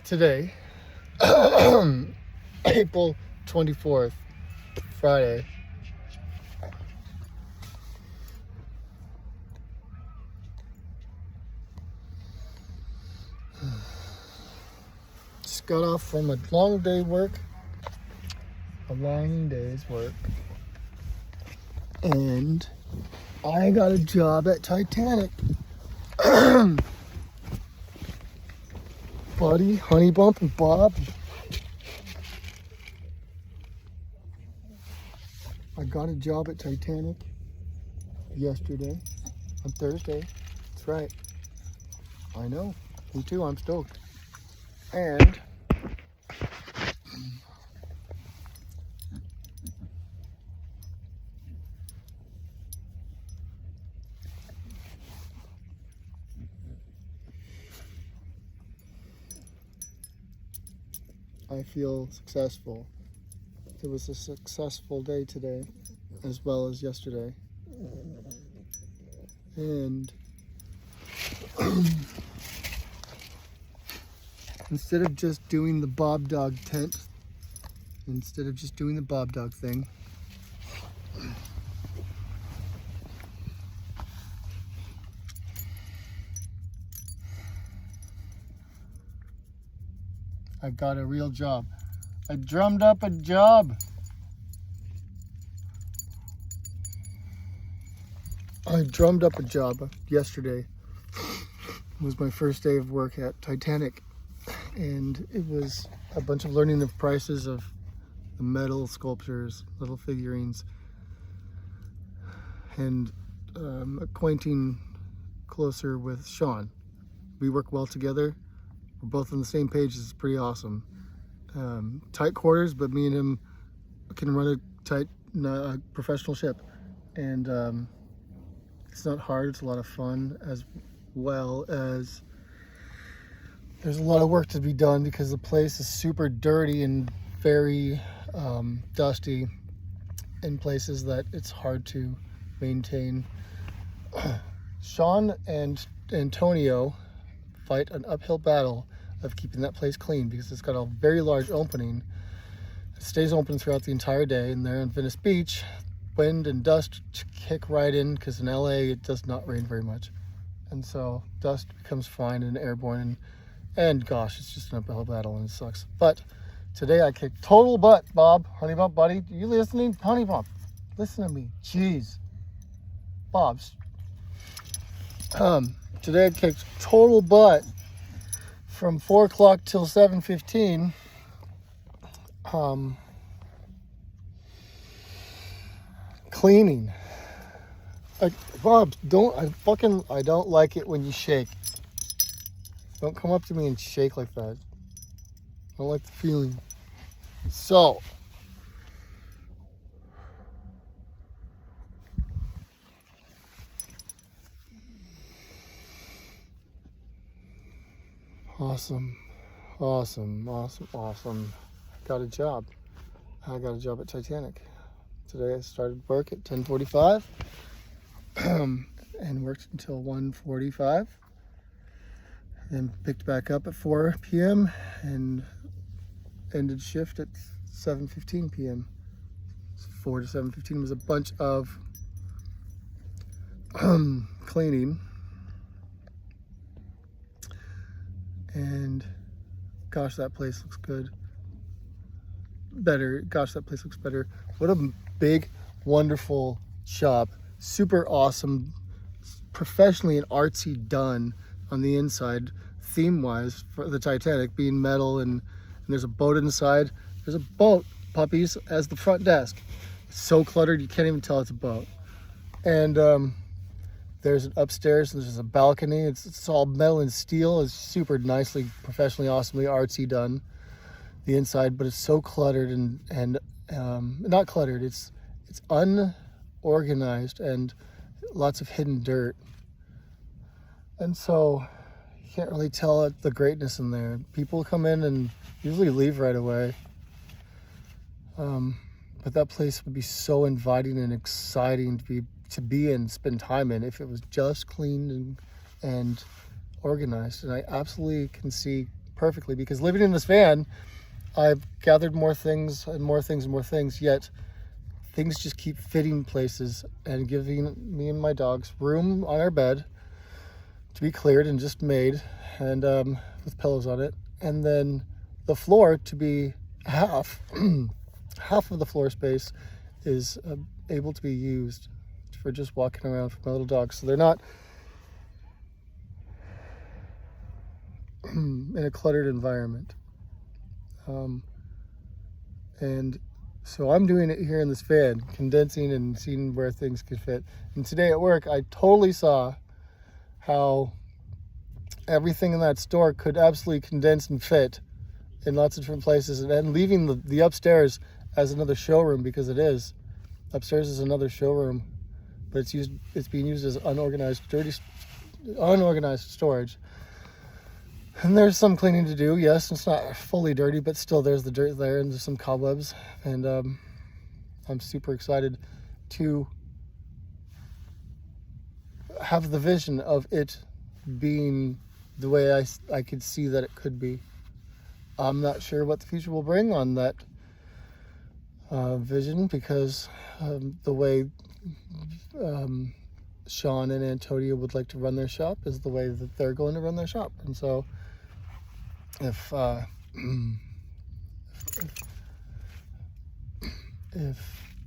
today, April 24th, Friday. Just got off from a long day's work, and I got a job at Titanic. Buddy, Honey Bump, and Bob. I got a job at Titanic yesterday, on Thursday. That's right. I know. Me too. I'm stoked. And I feel successful. It was a successful day today, as well as yesterday. And instead of just doing the Bob Dog tent, instead of just doing the Bob Dog thing, I've got a real job. I drummed up a job. I drummed up a job yesterday. It was my first day of work at Titanic. And it was a bunch of learning the prices of the metal sculptures, little figurines, and acquainting closer with Sean. We work well together. We're both on the same page. It's pretty awesome. Tight quarters, but me and him can run a tight professional ship. And it's not hard. It's a lot of fun, as well as there's a lot of work to be done because the place is super dirty and very dusty in places that it's hard to maintain. Sean and Antonio fight an uphill battle of keeping that place clean because it's got a very large opening. It stays open throughout the entire day, and there in Venice Beach, wind and dust kick right in because in LA it does not rain very much. And so dust becomes fine and airborne, and gosh, it's just an uphill battle and it sucks. But today I kicked total butt, Bob. Honey Bump, buddy. Are you listening? Honey Bump, listen to me. Jeez. Bob's. Today I kicked total butt from 4 o'clock till 7:15. Cleaning. Bob, I don't like it when you shake. Don't come up to me and shake like that. I don't like the feeling. So, awesome. Got a job. I got a job at Titanic. Today I started work at 10:45 and worked until 1:45. Then picked back up at 4 p.m. and ended shift at 7:15 p.m. 4 to 7:15 was a bunch of cleaning. And gosh, that place looks good. That place looks better. What a big, wonderful shop. Super awesome, professionally and artsy done on the inside, theme-wise, for the Titanic being metal, and there's a boat inside. There's a boat, puppies, as the front desk. It's so cluttered you can't even tell it's a boat. And there's an upstairs, and there's a balcony. It's all metal and steel. It's super nicely, professionally, awesomely, artsy done, the inside, but it's so cluttered and not cluttered. It's unorganized and lots of hidden dirt. And so you can't really tell the greatness in there. People come in and usually leave right away. But that place would be so inviting and exciting to be in, spend time in, if it was just clean and organized. And I absolutely can see perfectly, because living in this van, I've gathered more things and more things and more things, yet things just keep fitting places and giving me and my dogs room on our bed to be cleared and just made, and with pillows on it, and then the floor to be half of the floor space is able to be used for just walking around for my little dogs, so they're not in a cluttered environment. And so I'm doing it here in this van, condensing and seeing where things could fit. And today at work, I totally saw how everything in that store could absolutely condense and fit in lots of different places, and then leaving the upstairs as another showroom, because it is. Upstairs is another showroom, but it's being used as unorganized storage. And there's some cleaning to do. Yes, it's not fully dirty, but still there's the dirt there, and there's some cobwebs. And I'm super excited to have the vision of it being the way I could see that it could be. I'm not sure what the future will bring on that vision, because the way Sean and Antonia would like to run their shop is the way that they're going to run their shop. And so if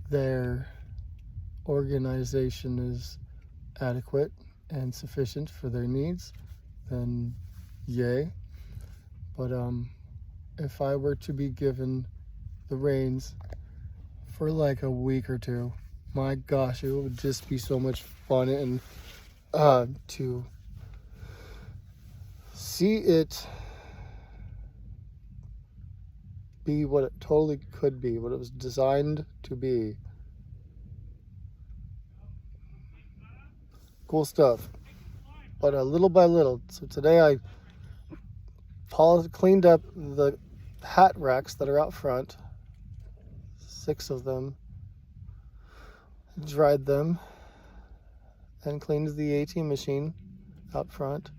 their organization is adequate and sufficient for their needs, then yay. But if I were to be given the reins for like a week or two, my gosh, it would just be so much fun, and to see it be what it totally could be, what it was designed to be. Cool stuff. But little by little. So today I cleaned up the hat racks that are out front, 6 of them, dried them, and cleaned the ATM machine out front.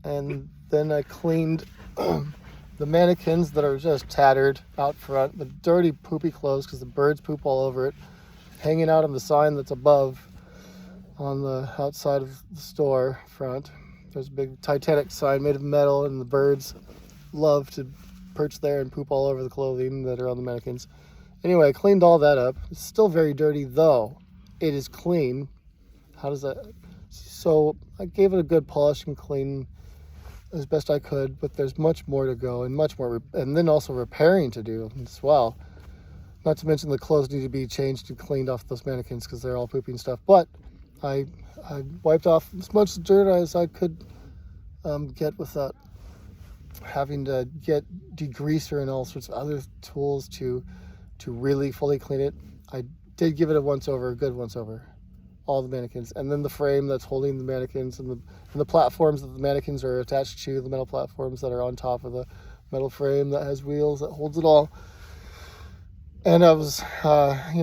And then I cleaned the mannequins that are just tattered out front, the dirty poopy clothes because the birds poop all over it, hanging out on the sign that's above on the outside of the store front. There's a big Titanic sign made of metal, and the birds love to perch there and poop all over the clothing that are on the mannequins. Anyway, I cleaned all that up. It's still very dirty, though. It is clean. How does that... So I gave it a good polish and clean as best I could, but there's much more to go, and much more, and then also repairing to do as well. Not to mention the clothes need to be changed and cleaned off those mannequins because they're all pooping stuff. But I wiped off as much dirt as I could get without having to get degreaser and all sorts of other tools to really fully clean it. I did give it a once-over, a good once-over, all the mannequins, and then the frame that's holding the mannequins, and the platforms that the mannequins are attached to, the metal platforms that are on top of the metal frame that has wheels that holds it all. And I was,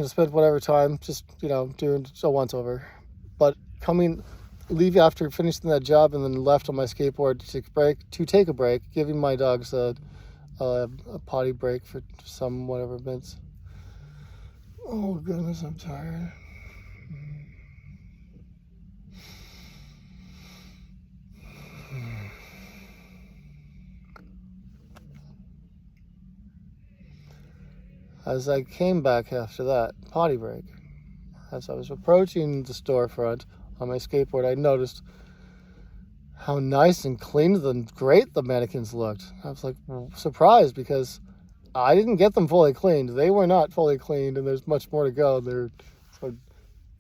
spent whatever time just, doing a once-over. But leave after finishing that job, and then left on my skateboard to take a break, giving my dogs a potty break for some whatever minutes. Oh goodness, I'm tired. As I came back after that potty break, as I was approaching the storefront on my skateboard, I noticed how nice and clean and great the mannequins looked. I was surprised, because I didn't get them fully cleaned. They were not fully cleaned, and there's much more to go. So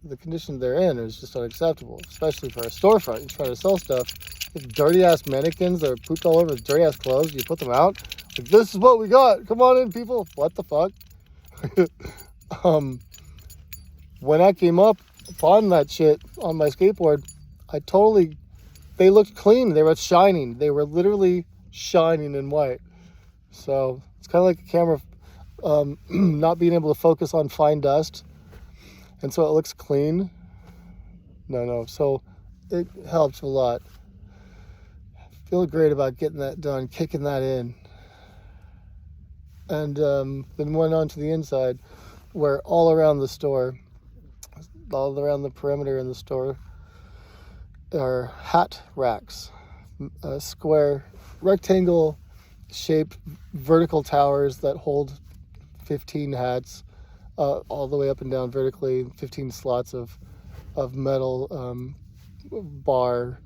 the condition they're in is just unacceptable, especially for a storefront. You try to sell stuff, dirty ass mannequins that are pooped all over with dirty ass clothes. You put them out. This is what we got. Come on in, people. What the fuck? When I came up upon that shit on my skateboard, they looked clean. They were shining. They were literally shining in white. So it's kind of like a camera not being able to focus on fine dust, and so it looks clean. No. So it helps a lot. feel great about getting that done, kicking that in. And then went on to the inside, where all around the store, all around the perimeter in the store, are hat racks, square, rectangle shaped vertical towers that hold 15 hats, all the way up and down vertically, 15 slots of metal bar,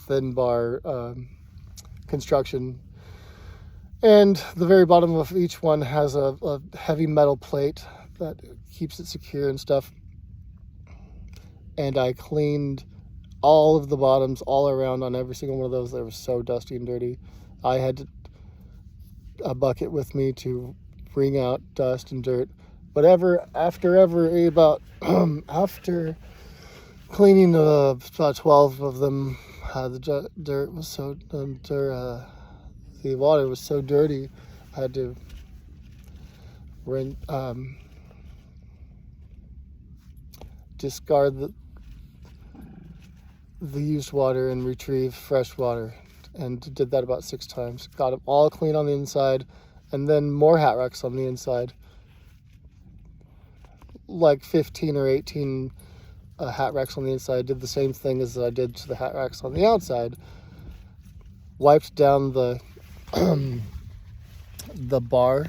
thin bar construction. And the very bottom of each one has a heavy metal plate that keeps it secure and stuff. And I cleaned all of the bottoms all around on every single one of those. They were so dusty and dirty. I had a bucket with me to wring out dust and dirt. But after cleaning about 12 of them, the dirt was so the water was so dirty, I had to discard the used water and retrieve fresh water, and did that about 6 times. Got them all clean on the inside, and then more hat racks on the inside, like 15 or 18 hat racks on the inside. Did the same thing as I did to the hat racks on the outside. Wiped down the bar,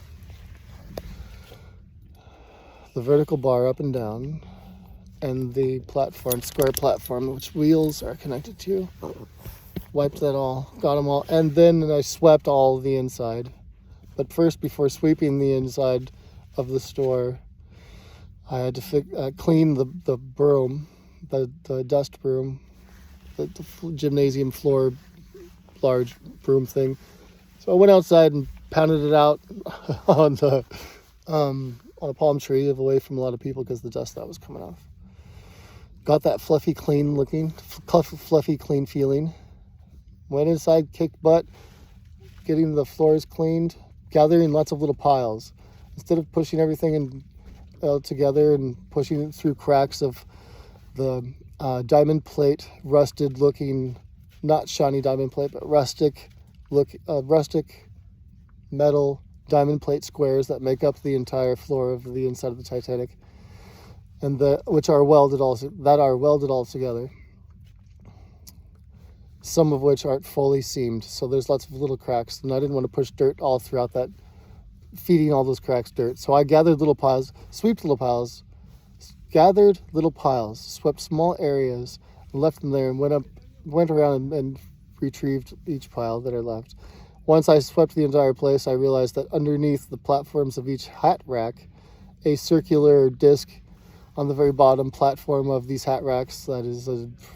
the vertical bar up and down, and the platform, square platform, which wheels are connected to. Wiped that all, got them all, and then I swept all the inside. But first, before sweeping the inside of the store, I had to clean the broom, the dust broom, the gymnasium floor, large broom thing. So I went outside and pounded it out on a palm tree, away from a lot of people, because the dust that was coming off. Got that fluffy clean feeling. Went inside, kicked butt, getting the floors cleaned, gathering lots of little piles. Instead of pushing everything together and pushing it through cracks of the diamond plate, rusted looking, not shiny diamond plate, but rustic metal diamond plate squares that make up the entire floor of the inside of the Titanic, and which are welded all together. Some of which aren't fully seamed, so there's lots of little cracks, and I didn't want to push dirt all throughout that, feeding all those cracks dirt. So I gathered little piles, swept little piles, gathered little piles, swept small areas, and left them there, and went around and retrieved each pile that I left. Once I swept the entire place, I realized that underneath the platforms of each hat rack, a circular disc on the very bottom platform of these hat racks that is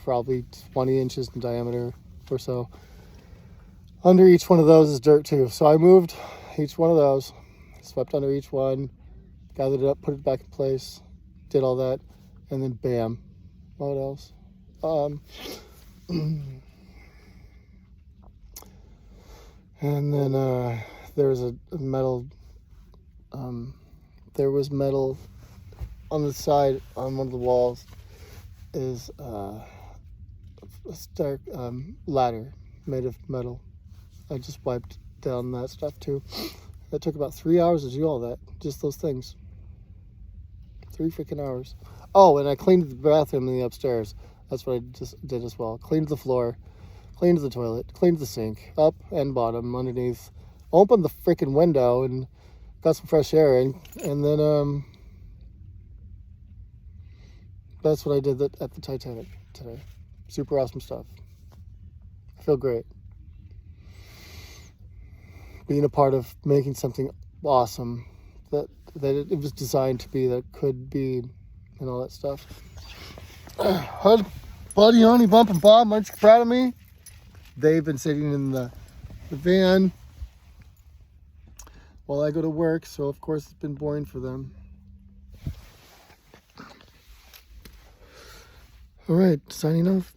probably 20 inches in diameter or so. Under each one of those is dirt too. So I moved each one of those, swept under each one, gathered it up, put it back in place, did all that, and then bam. What else? And then there was a metal, on the side, on one of the walls, is a stark ladder made of metal. I just wiped down that stuff too. That took about 3 hours to do all that, just those things. 3 freaking hours. Oh, and I cleaned the bathroom in the upstairs. That's what I just did as well. Cleaned the floor, cleaned the toilet, cleaned the sink, up and bottom, underneath. Opened the freaking window and got some fresh air in, and then that's what I did at the Titanic today. Super awesome stuff. I feel great. Being a part of making something awesome that it was designed to be, that could be, and all that stuff. Buddy, honey, Bump, and Bob, aren't you proud of me? They've been sitting in the van while I go to work, so of course it's been boring for them. All right, signing off.